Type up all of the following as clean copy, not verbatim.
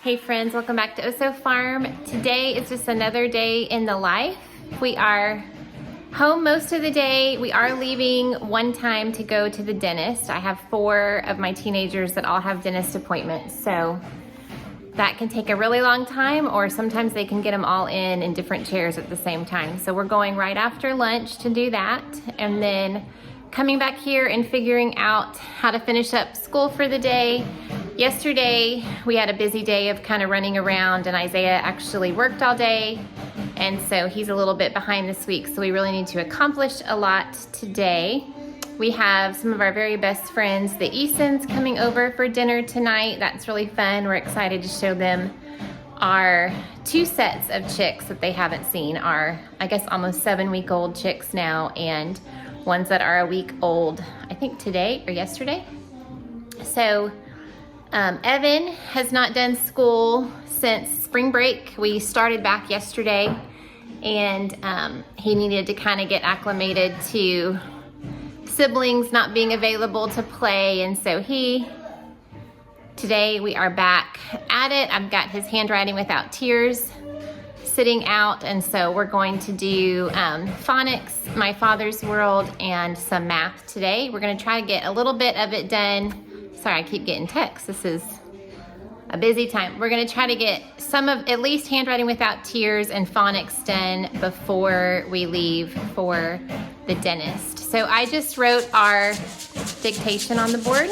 Hey friends, welcome back to Oso Farm. Today is just another day in the life. We are home most of the day. We are leaving one time to go to the dentist. I have 4 of my teenagers that all have dentist appointments, so that can take a really long time, or sometimes they can get them all in different chairs at the same time. So we're going right after lunch to do that, and then coming back here and figuring out how to finish up school for the day. Yesterday, we had a busy day of kind of running around, and Isaiah actually worked all day, and so he's a little bit behind this week, so we really need to accomplish a lot today. We have some of our very best friends, the Easons, coming over for dinner tonight. That's really fun. We're excited to show them our 2 sets of chicks that they haven't seen. Our, I guess, almost 7-week-old chicks now, and ones that are a week old, I think today or yesterday. So Evan has not done school since spring break. We started back yesterday, and he needed to kind of get acclimated to siblings not being available to play, and so today we are back at it. I've got his handwriting without tears sitting out, and so we're going to do phonics, my father's world, and some math today. We're going to try to get a little bit of it done. Sorry, I keep getting texts. This is a busy time. We're going to try to get some of at least handwriting without tears and phonics done before we leave for the dentist. So I just wrote our dictation on the board.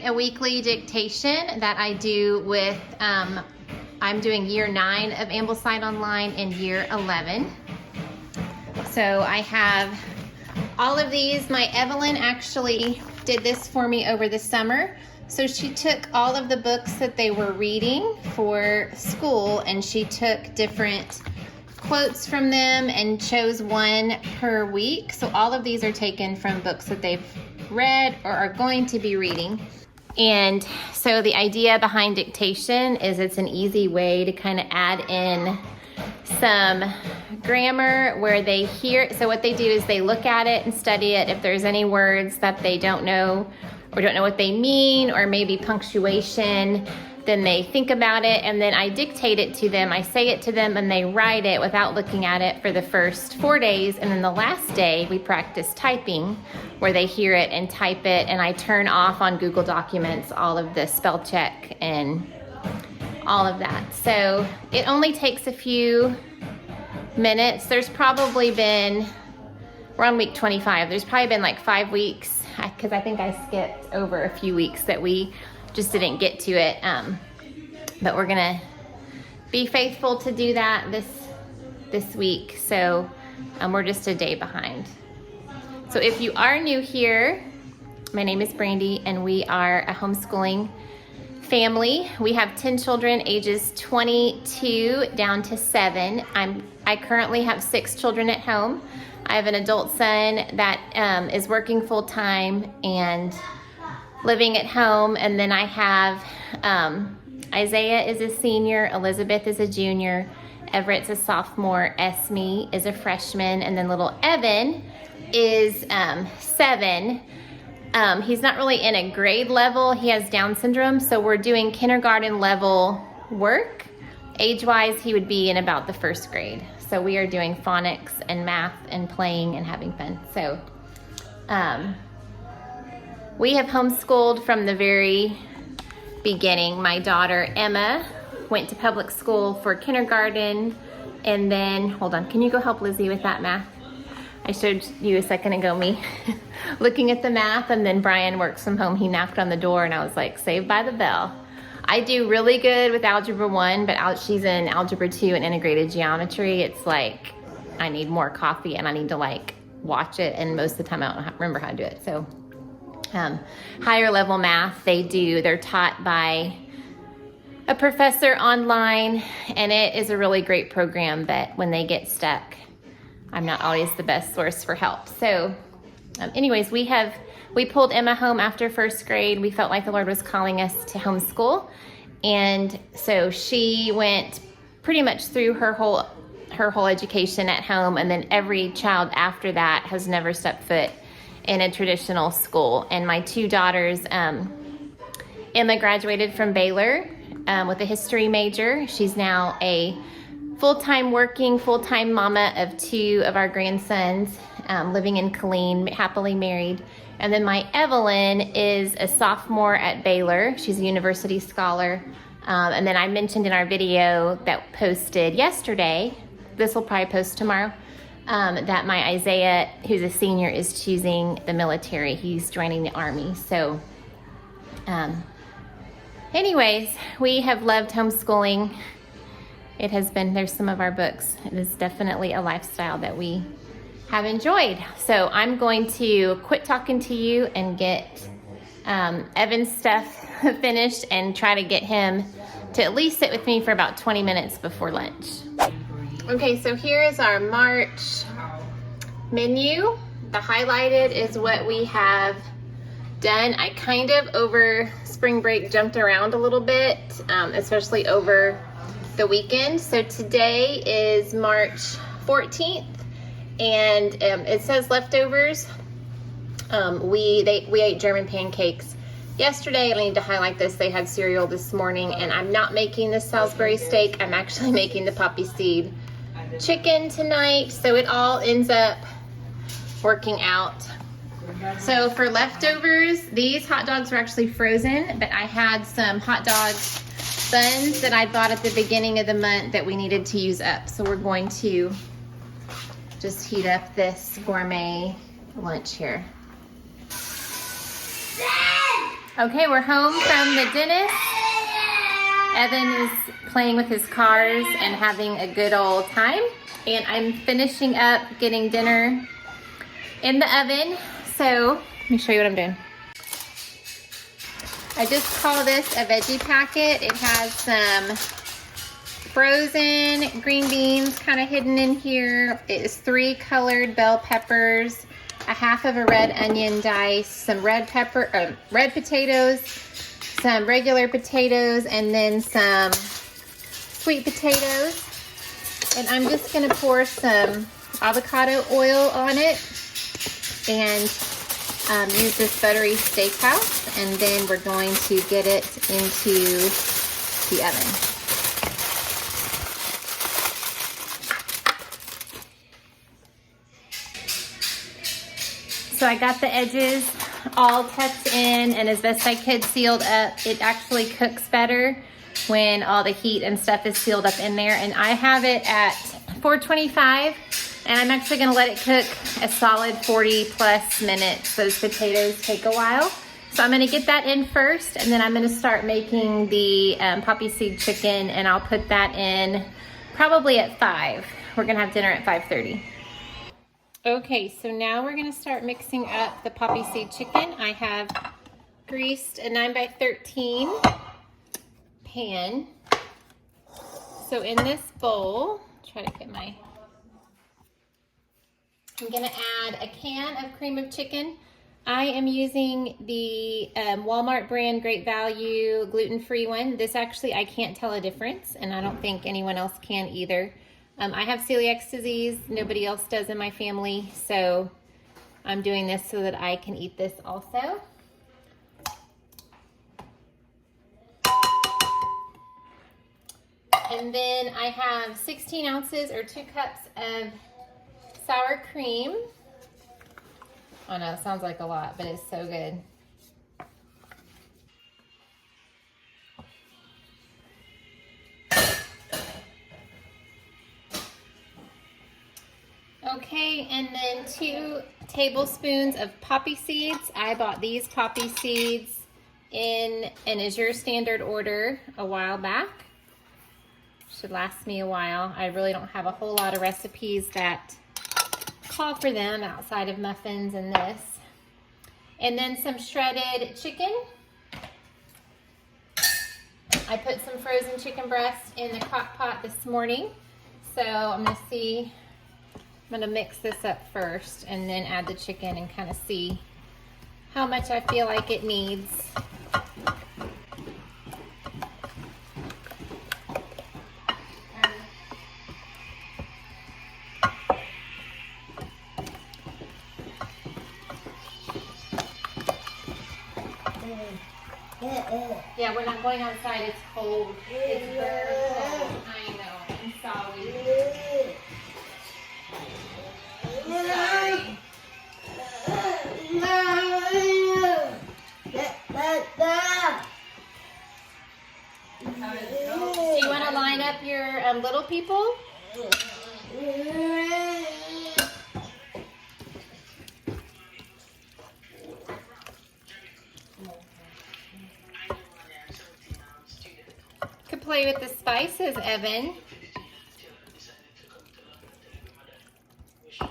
A weekly dictation that I do with, I'm doing year 9 of Ambleside Online and year 11. So I have all of these. My Evelyn actually did this for me over the summer. So she took all of the books that they were reading for school, and she took different quotes from them and chose one per week. So all of these are taken from books that they've read or are going to be reading. And so the idea behind dictation is it's an easy way to kind of add in some grammar where they hear. So what they do is they look at it and study it. If there's any words that they don't know or don't know what they mean, or maybe punctuation, then they think about it, and then I dictate it to them. I say it to them, and they write it without looking at it for the first 4 days, and then the last day we practice typing, where they hear it and type it, and I turn off on Google Documents all of the spell check and all of that. So it only takes a few minutes. There's probably been, we're on week 25, there's probably been like 5 weeks, because I think I skipped over a few weeks that we just didn't get to it, but we're gonna be faithful to do that this week. So we're just a day behind. So if you are new here, my name is Brandy, and we are a homeschooling family. We have 10 children, ages 22 down to 7. I currently have 6 children at home. I have an adult son that is working full-time and living at home, and then I have Isaiah is a senior, Elizabeth is a junior, Everett's a sophomore, Esme is a freshman, and then little Evan is 7. He's not really in a grade level. He has Down syndrome, so we're doing kindergarten level work. Age-wise, he would be in about the 1st grade. So we are doing phonics and math and playing and having fun. So we have homeschooled from the very beginning. My daughter Emma went to public school for kindergarten, and then, hold on, can you go help Lizzie with that math? I showed you a second ago me looking at the math, and then Brian works from home. He knocked on the door, and I was like, saved by the bell. I do really good with Algebra 1, but she's in Algebra 2 and Integrated Geometry. It's like I need more coffee and I need to like watch it, and most of the time I don't remember how to do it. So higher level math, they're taught by a professor online, and it is a really great program, but when they get stuck, I'm not always the best source for help. So anyways, we pulled Emma home after first grade. We felt like the Lord was calling us to homeschool. And so she went pretty much through her whole education at home. And then every child after that has never stepped foot in a traditional school. And my two daughters, Emma graduated from Baylor with a history major. She's now a full-time mama of two of our grandsons, living in Killeen, happily married. And then my Evelyn is a sophomore at Baylor. She's a university scholar. And then I mentioned in our video that posted yesterday, this will probably post tomorrow, that my Isaiah, who's a senior, is choosing the military. He's joining the Army. So anyways, we have loved homeschooling. There's some of our books. It is definitely a lifestyle that we have enjoyed. So I'm going to quit talking to you and get Evan's stuff finished and try to get him to at least sit with me for about 20 minutes before lunch. Okay, so here is our March menu. The highlighted is what we have done. I kind of over spring break jumped around a little bit, especially over the weekend. So today is March 14th. And it says leftovers. We ate German pancakes yesterday. I need to highlight this. They had cereal this morning, and I'm not making the Salisbury steak. I'm actually making the poppy seed chicken tonight. So it all ends up working out. So for leftovers, these hot dogs were actually frozen, but I had some hot dog buns that I bought at the beginning of the month that we needed to use up. So we're going to just heat up this gourmet lunch here. Okay, we're home from the dentist. Evan is playing with his cars and having a good old time. And I'm finishing up getting dinner in the oven. So let me show you what I'm doing. I just call this a veggie packet. It has some frozen green beans kind of hidden in here. It is 3 colored bell peppers, a half of a red onion diced, some red potatoes, some regular potatoes, and then some sweet potatoes. And I'm just gonna pour some avocado oil on it and use this buttery steakhouse, and then we're going to get it into the oven. So I got the edges all tucked in and as best I could sealed up. It actually cooks better when all the heat and stuff is sealed up in there. And I have it at 425, and I'm actually gonna let it cook a solid 40 plus minutes. Those potatoes take a while. So I'm gonna get that in first, and then I'm gonna start making the poppy seed chicken, and I'll put that in probably at 5. We're gonna have dinner at 5:30. Okay, so now we're gonna start mixing up the poppy seed chicken. I have greased a 9x13 pan. So in this bowl, I'm gonna add a can of cream of chicken. I am using the Walmart brand Great Value gluten-free one. This actually, I can't tell a difference, and I don't think anyone else can either. I have celiac disease. Nobody else does in my family, so I'm doing this so that I can eat this also. And then I have 16 ounces or 2 cups of sour cream. Oh no, it sounds like a lot, but it's so good. Okay, and then 2 tablespoons of poppy seeds. I bought these poppy seeds in an Azure standard order a while back. Should last me a while. I really don't have a whole lot of recipes that call for them outside of muffins and this. And then some shredded chicken. I put some frozen chicken breast in the crock pot this morning. So I'm gonna mix this up first and then add the chicken and kind of see how much I feel like it needs. Yeah, we're not going outside. It's cold. It's very cold. I know. I'm sorry. Do you want to line up your little people? Could play with the spices, Evan. Add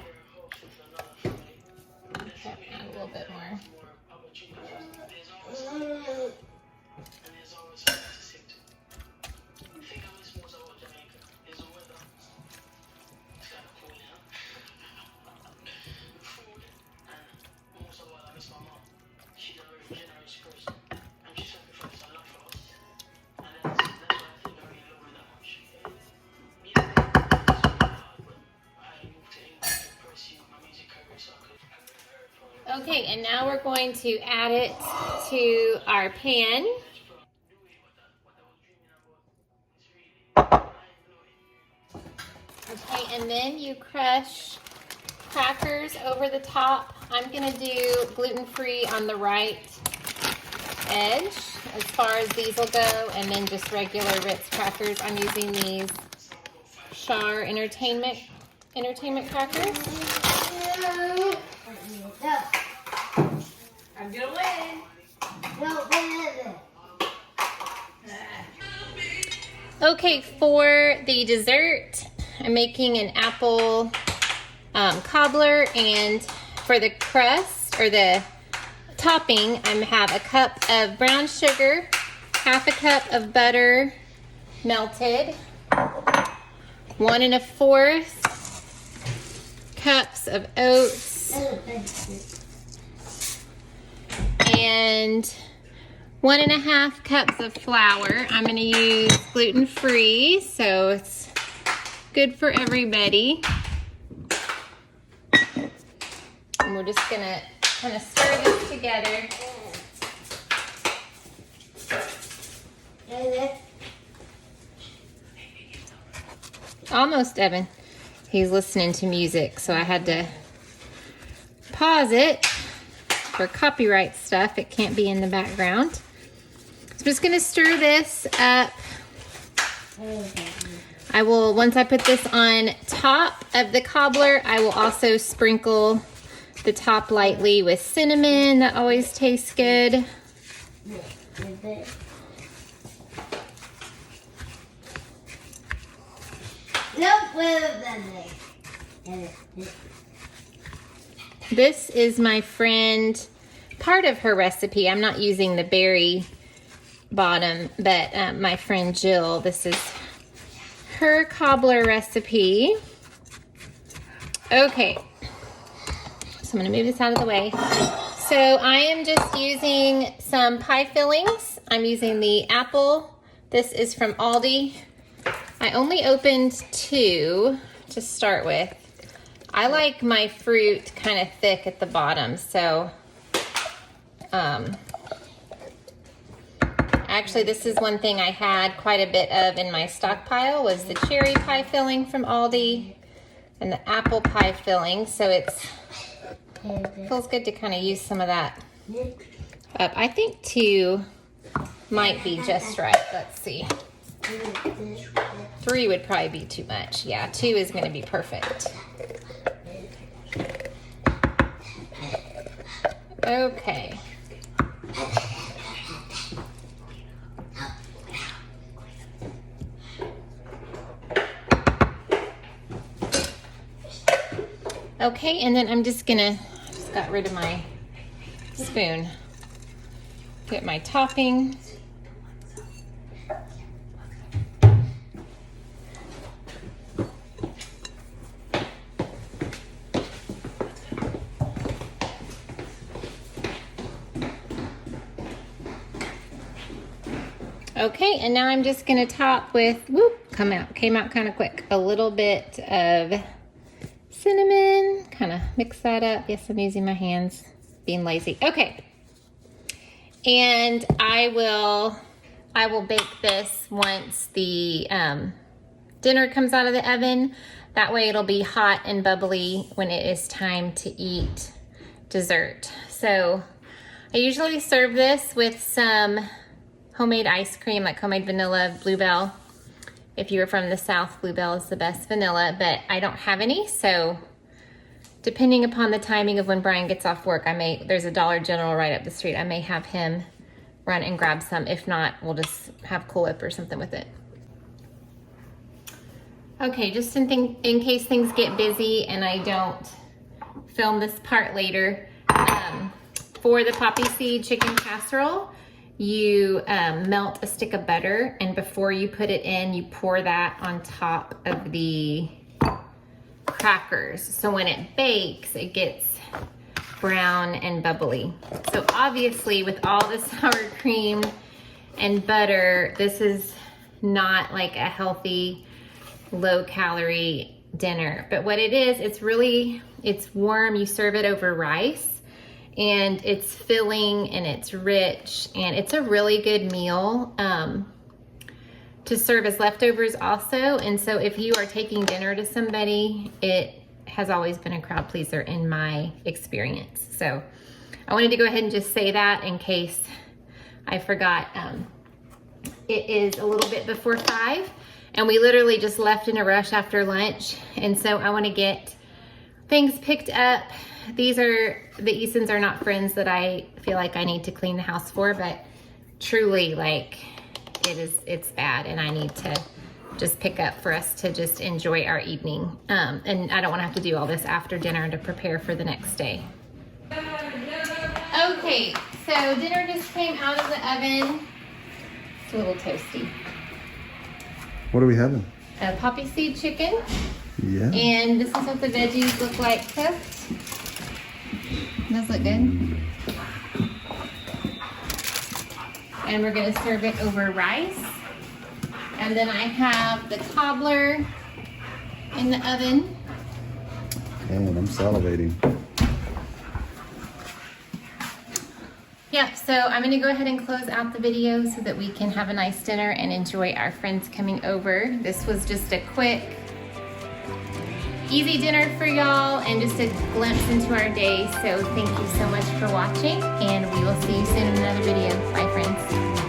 a little bit more. Okay, and now we're going to add it to our pan. Okay, and then you crush crackers over the top. I'm gonna do gluten-free on the right edge as far as these will go, and then just regular Ritz crackers. I'm using these Char Entertainment crackers. I'm gonna win. Okay, for the dessert, I'm making an apple cobbler, and for the crust or the topping, I have a cup of brown sugar, half a cup of butter melted, 1 1/4 cups of oats, and 1 1/2 cups of flour. I'm going to use gluten-free, so it's good for everybody. And we're just going to kind of stir this together. Almost, Evan. He's listening to music, so I had to pause it for copyright stuff. It can't be in the background. So I'm just going to stir this up. I will, once I put this on top of the cobbler, I will also sprinkle the top lightly with cinnamon. That always tastes good. This is my friend, part of her recipe. I'm not using the berry bottom, but my friend Jill, this is her cobbler recipe. Okay, so I'm gonna move this out of the way. So I am just using some pie fillings. I'm using the apple. This is from Aldi. I only opened 2 to start with. I like my fruit kind of thick at the bottom, so actually this is one thing I had quite a bit of in my stockpile was the cherry pie filling from Aldi and the apple pie filling, so it feels good to kind of use some of that up. I think 2 might be just right. Let's see. 3 would probably be too much. Yeah, 2 is going to be perfect. Okay. Okay, and then I just got rid of my spoon. Get my topping. Okay, and now I'm just gonna top with, came out kind of quick. A little bit of cinnamon, kind of mix that up. Yes, I'm using my hands, being lazy. Okay, and I will bake this once the dinner comes out of the oven. That way it'll be hot and bubbly when it is time to eat dessert. So I usually serve this with some homemade ice cream, like homemade vanilla Bluebell. If you were from the South, Bluebell is the best vanilla, but I don't have any, so depending upon the timing of when Brian gets off work, there's a Dollar General right up the street. I may have him run and grab some. If not, we'll just have Cool Whip or something with it. Okay, just in case things get busy and I don't film this part later, for the poppy seed chicken casserole, you melt a stick of butter, and before you put it in, you pour that on top of the crackers. So when it bakes, it gets brown and bubbly. So obviously with all the sour cream and butter, this is not like a healthy, low calorie dinner. But what it is, it's warm. You serve it over rice. And it's filling and it's rich and it's a really good meal to serve as leftovers also. And so if you are taking dinner to somebody, it has always been a crowd pleaser in my experience. So I wanted to go ahead and just say that in case I forgot. It is a little bit before 5 and we literally just left in a rush after lunch. And so I want to get things picked up. The Easons are not friends that I feel like I need to clean the house for, but truly, like, it's bad and I need to just pick up for us to just enjoy our evening. And I don't want to have to do all this after dinner to prepare for the next day. Okay, so dinner just came out of the oven. It's a little toasty. What are we having? A poppy seed chicken. Yeah. And this is what the veggies look like cooked. Does look good. And we're gonna serve it over rice. And then I have the cobbler in the oven. And I'm salivating. Yep, so I'm gonna go ahead and close out the video so that we can have a nice dinner and enjoy our friends coming over. This was just a quick, easy dinner for y'all and just a glimpse into our day. So thank you so much for watching and we will see you soon in another video. Bye friends.